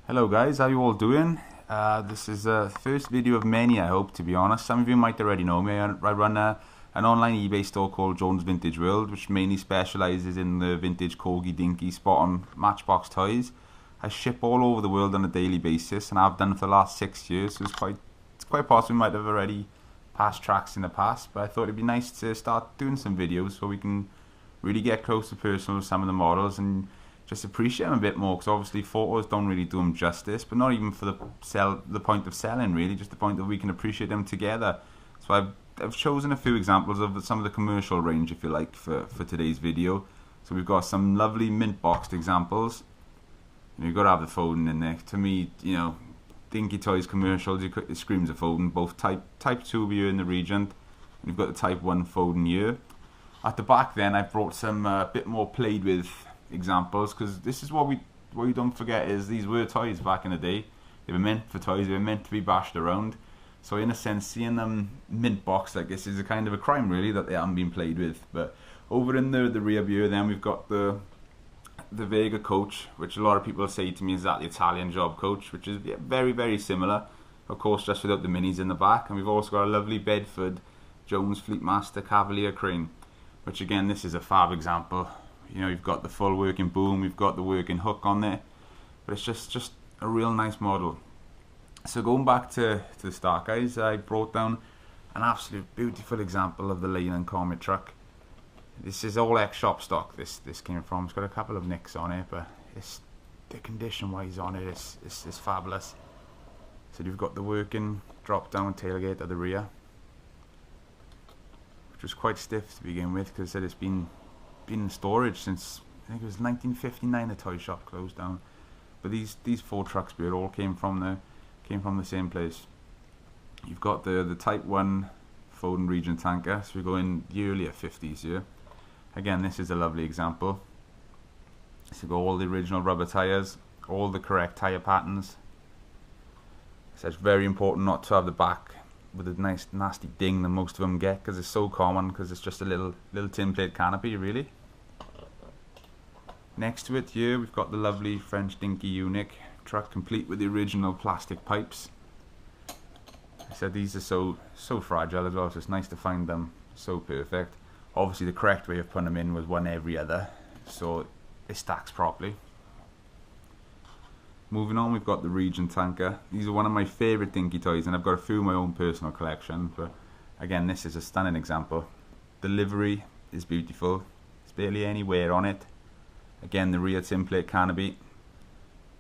Hello guys, how you all doing? This is the first video of many, I hope, to be honest. Some of you might already know me. I run an online eBay store called Jones Vintage World, which mainly specialises in the vintage Corgi, Dinky, Spot on Matchbox toys. I ship all over the world on a daily basis, and I've done it for the last 6 years, so it's quite possible we might have already passed tracks in the past, but I thought it'd be nice to start doing some videos so we can really get close to personal with some of the models and just appreciate them a bit more, because obviously photos don't really do them justice, but not even for the point of selling, really, just the point that we can appreciate them together. So I've chosen a few examples of some of the commercial range, if you like, for today's video. So we've got some lovely mint boxed examples. You've got to have the folding in there. To me, Dinky Toys commercials, it screams of folding. Both type 2 here in the Regent, and you've got the type 1 folding here. At the back then, I've brought some bit more played with examples, because this is what you don't forget, is these were toys back in the day. They were meant for toys, they were meant to be bashed around. So in a sense, seeing them mint box like this is a kind of a crime, really, that they haven't been played with. But over in the rear view then, we've got the Vega coach, which a lot of people say to me is that the Italian job coach, which is very, very similar, of course, just without the minis in the back. And we've also got a lovely Bedford Jones Fleetmaster Cavalier crane, which again, this is a fab example. You've got the full working boom, we've got the working hook on there, but it's just a real nice model. So going back to the start, guys, I brought down an absolute beautiful example of the Leyland Truck. This is all ex-shop stock. This came from. It's got a couple of nicks on it, but the condition-wise on it is fabulous. So you've got the working drop-down tailgate at the rear, which was quite stiff to begin with, because it's been in storage since, I think it was 1959 the toy shop closed down. But these four trucks here all came from the same place. You've got the type 1 French Dinky Regent Tanker, so we go in the earlier 50s here. Again, this is a lovely example. So you've got all the original rubber tyres, all the correct tyre patterns. So it's very important not to have the back with a nice nasty ding that most of them get, because it's so common, because it's just a little tin plate canopy, really. Next to it here, we've got the lovely French Dinky Unic truck, complete with the original plastic pipes. I said these are so fragile as well, so it's nice to find them so perfect. Obviously the correct way of putting them in was one every other, so it stacks properly. Moving on, we've got the Regent Tanker. These are one of my favourite Dinky toys, and I've got a few in my own personal collection, but again, this is a stunning example. The livery is beautiful. There's barely any wear on it. Again, the rear tin plate canopy,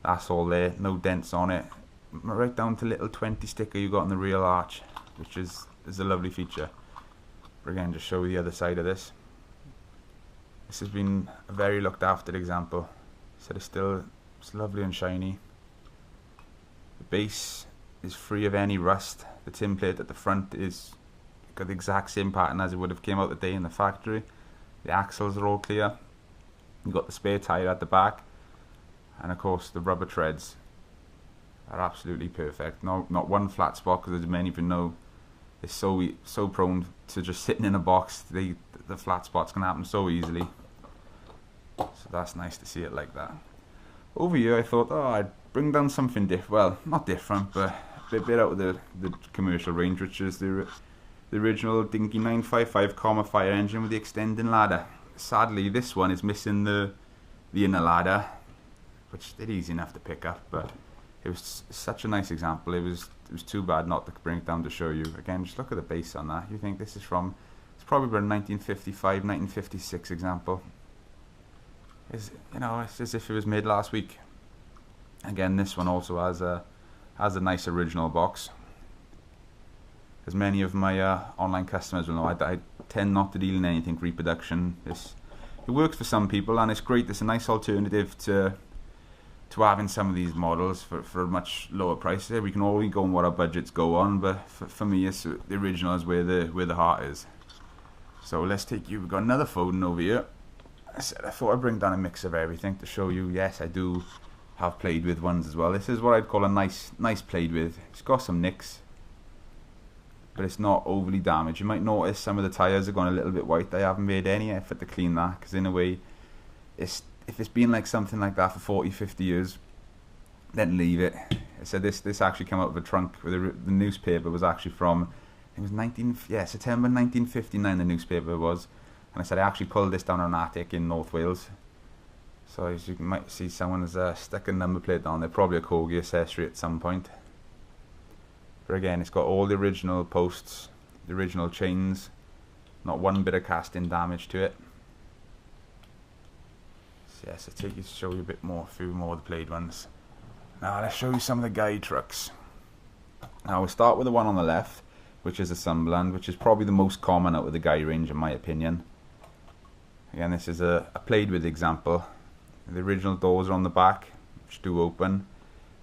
that's all there, no dents on it. Right down to little 20 sticker you got on the rear arch, which is a lovely feature. But again, just show you the other side of this. This has been a very looked after example. So it's lovely and shiny. The base is free of any rust. The tin plate at the front is got the exact same pattern as it would have came out the day in the factory. The axles are all clear. You've got the spare tyre at the back, and of course the rubber treads are absolutely perfect. Not one flat spot, because as many of you know, it's so prone to just sitting in a box. The flat spots can happen so easily. So that's nice to see it like that. Over here, I thought, I'd bring down something different. Well, not different, but a bit out of the commercial range, which is the original Dinky 955 fire engine with the extending ladder. Sadly, this one is missing the inner ladder, which is easy enough to pick up, but it was such a nice example. It was too bad not to bring it down to show you. Again, just look at the base on that. You think this is from, it's probably a 1955, 1956 example. It's as if it was made last week. Again, this one also has a nice original box. As many of my online customers will know, I tend not to deal in anything reproduction. It works for some people, and it's great. It's a nice alternative to having some of these models for a much lower price. We can only go on what our budgets go on, but for me, it's the original is where the heart is. So let's take you. We've got another folding over here. I thought I'd bring down a mix of everything to show you. Yes, I do have played with ones as well. This is what I'd call a nice played with. It's got some nicks, but it's not overly damaged. You might notice some of the tyres are gone a little bit white. I haven't made any effort to clean that, because in a way, if it's been like something like that for 40-50 years, then leave it. So this actually came out of a trunk where the newspaper was actually from, it was September 1959 the newspaper was. And I said I actually pulled this down an attic in North Wales. So as you might see, someone has stuck a number plate on there, probably a Corgi accessory at some point. But again, it's got all the original posts, the original chains, not one bit of casting damage to it. So yes, I'll take you to show you a few more of the played ones. Now let's show you some of the guide trucks. Now we'll start with the one on the left, which is a Sunderland, which is probably the most common out of the guide range in my opinion. Again, this is a played with example. The original doors are on the back, which do open.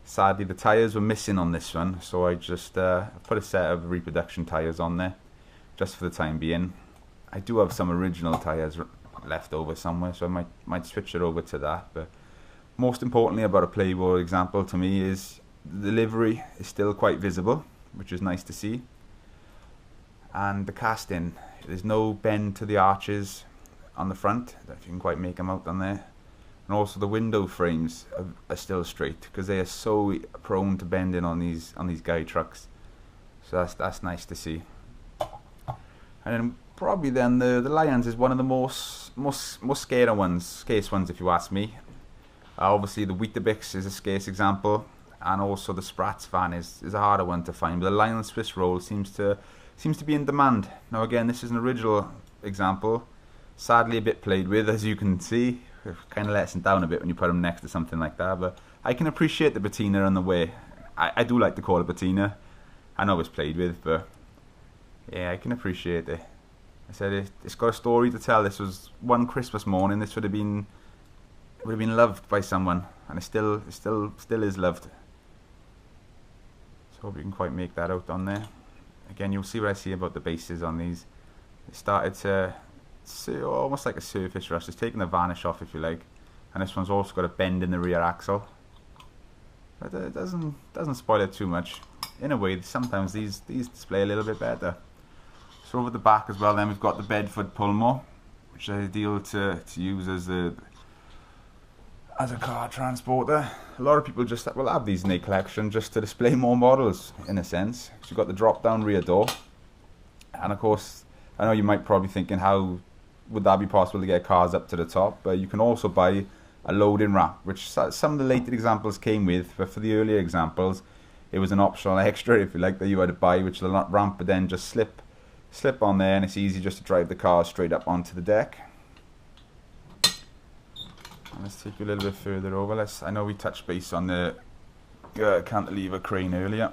Sadly, the tyres were missing on this one, so I just put a set of reproduction tyres on there, just for the time being. I do have some original tyres left over somewhere, so I might switch it over to that. But most importantly about a playable example to me is the livery is still quite visible, which is nice to see. And the casting, there's no bend to the arches on the front, if you can quite make them out on there. And also the window frames are still straight, because they are so prone to bending on these guide trucks. So that's nice to see. And then probably then the Lions is one of the most scarce ones if you ask me. Obviously the Weetabix is a scarce example, and also the Spratz van is a harder one to find. But the Lion Swiss roll seems to be in demand. Now again, this is an original example, sadly a bit played with, as you can see. It kind of lets them down a bit when you put them next to something like that, but I can appreciate the patina on the way. I do like to call it patina. I know it's played with, but yeah, I can appreciate it. I said it's got a story to tell. This was one Christmas morning. This would have been loved by someone, and it still is loved. So hope you can quite make that out on there. Again, you'll see what I see about the bases on these. It started to almost like a surface rust. It's taken the varnish off, if you like, and this one's also got a bend in the rear axle, but it doesn't spoil it too much. In a way, sometimes these display a little bit better. So over the back as well, then we've got the Bedford Pulmo, which is ideal to use as a car transporter. A lot of people just will have these in their collection just to display more models, in a sense. So you've got the drop down rear door, and of course I know you might probably thinking, how would that be possible to get cars up to the top? But you can also buy a loading ramp, which some of the later examples came with, but for the earlier examples it was an optional extra, if you like, that you had to buy, which the ramp would then just slip on there, and it's easy just to drive the car straight up onto the deck. And let's take you a little bit further over. I know we touched base on the cantilever crane earlier.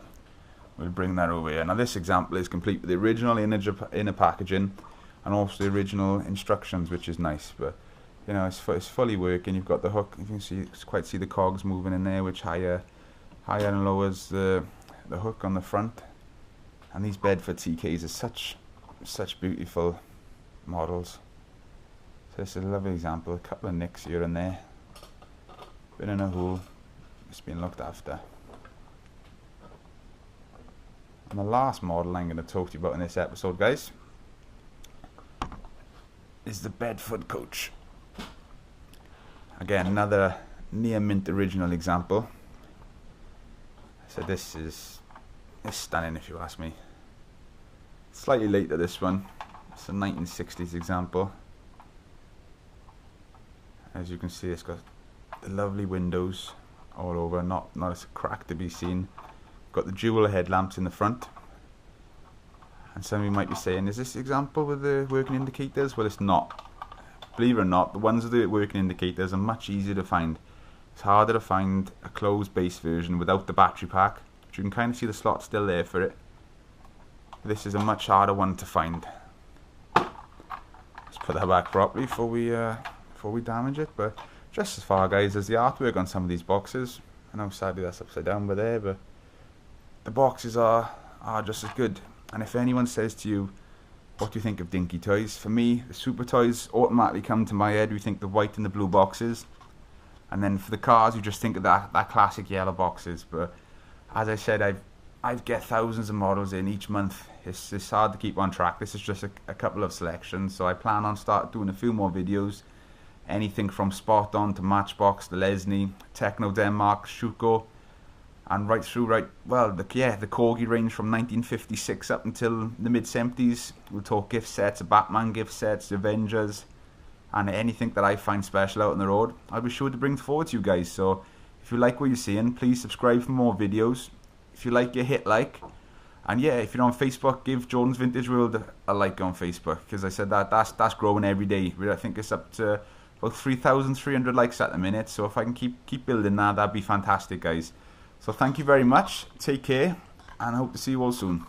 We'll bring that over here. Now this example is complete with the original inner packaging and also the original instructions, which is nice. But you know, it's fully working. You've got the hook. You can see the cogs moving in there, which higher and lowers the hook on the front. And these Bedford TKs are such beautiful models. So this is a lovely example. A couple of nicks here and there. Been in a hole. It's been looked after. And the last model I'm going to talk to you about in this episode, guys, is the Bedford coach. Again, another near mint original example. So this is stunning, if you ask me. Slightly later, this one. It's a 1960s example. As you can see, it's got the lovely windows all over, not a crack to be seen. Got the dual headlamps in the front. And some of you might be saying, is this example with the working indicators? Well, it's not. Believe it or not, the ones with the working indicators are much easier to find. It's harder to find a closed base version without the battery pack, but you can kind of see the slot still there for it. This is a much harder one to find. Let's put that back properly before we damage it. But just as far, guys, as the artwork on some of these boxes, I know sadly that's upside down over there, but the boxes are just as good. And if anyone says to you, what do you think of Dinky toys? For me, the super toys automatically come to my head. We think the white and the blue boxes. And then for the cars, you just think of that classic yellow boxes. But as I said, I get thousands of models in each month. It's hard to keep on track. This is just a couple of selections. So I plan on start doing a few more videos. Anything from Spot On to Matchbox, the Lesney, Techno Denmark, Schuko. and right through, the Corgi range from 1956 up until the mid-70s. We'll talk gift sets, Batman gift sets, Avengers, and anything that I find special out on the road, I'll be sure to bring forward to you guys. So if you like what you're seeing, please subscribe for more videos. If you like it, hit like. And yeah, if you're on Facebook, give Jordan's Vintage World a like on Facebook, because I said that's growing every day. I think it's up to about 3,300 likes at the minute. So if I can keep building that'd be fantastic, guys. So thank you very much. Take care, and I hope to see you all soon.